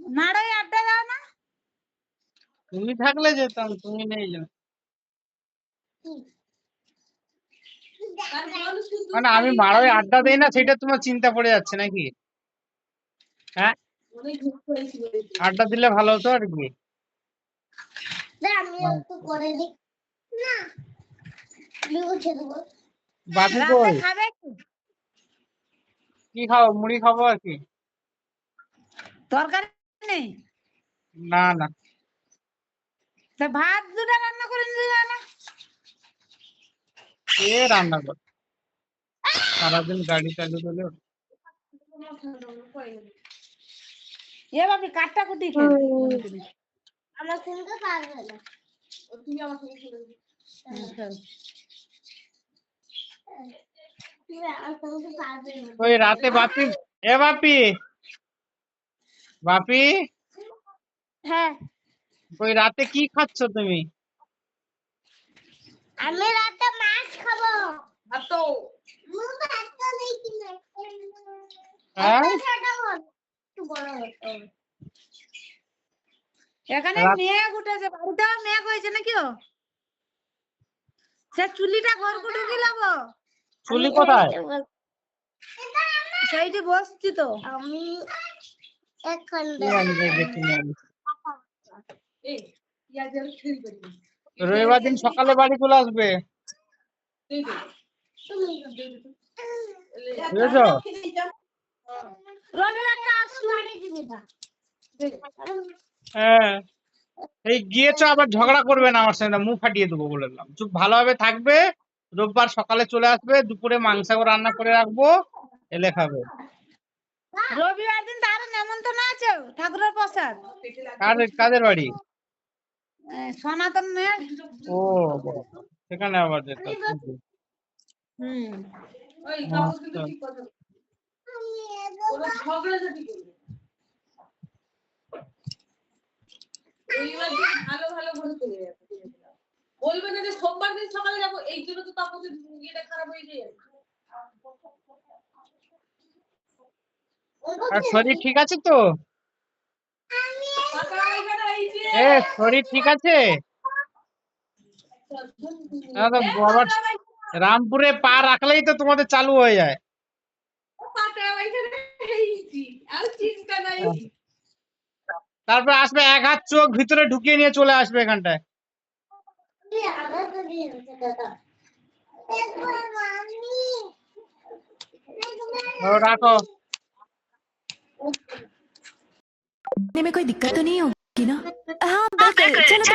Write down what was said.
নাড়াই আড্ডা দাও না। তুমি থাকলে যেতাম, তুমি নেই যে। মানে আমি মারোয় আড্ডা দেই না, সেটা তোমার চিন্তা পড়ে যাচ্ছে নাকি? হ্যাঁ, আড্ডা দিলে ভালো হতো আর কি। বাপি রাতে কই? খাবে কি খাবো? মুড়ি খাবো আর কি। তরকারি নেই? না না, তা ভাত দুটা রান্না করে নিয়ে যাও না। কে রান্না করে? সারাদিন গাড়ি চালু করলে। এ বাপি কাটটা কুটি খেল মনে করি। আমার সঙ্গে পারবে না। তুমি আমার সঙ্গে খেল। তুমি আমার সঙ্গে পারবে না। ওই রাতে বাপি, এ বাপি, বাপি, হ্যাঁ, ওই রাতে কি খাচ্ছ তুমি? আমি রাতে মাছ খাবো। ভাত ভাত তো নেই কিনা। হ্যাঁ, একটু বড় হতো। এখানে রাত- মেঘ উঠেছে, বাড়িতেও মেঘ হয়েছে নাকি? সে চুলিটা ঘর কুটু দিলাম। চুলি কোথায়? সেইটি বসছি তো আমি এখন নিয়ে আনি, দেখি নিয়ে আনি। রবিবার দিন সকালে বাড়ি চলে আসবে, বুঝেছো? রবিবারটা আসলে দিবি না। হ্যাঁ, এই গিয়েছো আবার ঝগড়া করবে না আমার সঙ্গে, মুখ ফাটিয়ে দেবো বলে দিলাম। চুপ ভালোভাবে থাকবে, রোববার সকালে চলে আসবে, দুপুরে মাংস রান্না করে রাখবো, এলে খাবে। রবিবার দিন তার নেমন্তন্ন আছে ঠাকুরের প্রসাদ। কাদের বাড়ি? সনাতন মেয়ের। ও বাবা, সেখানে আবার যেতে হবে। আচ্ছা। ভালো ভালো করে চলে যাবে, বলবে না যে সোমবার দিন সকালে যাবো, এই জন্য তো তাপসের ইয়েটা খারাপ হয়ে যায়। আর শরীর ঠিক আছে তো? এ, শরীর ঠিক আছে? না তো আবার রামপুরে পা রাখলেই তো তোমাদের চালু হয়ে যায়। তারপর আসবে, এক হাত চোখ ভিতরে ঢুকিয়ে নিয়ে চলে আসবে এখানটায়। ও, রাখো। में कोई दिक्कत तो नहीं होगी ना? हाँ बिल्कुल, चलो।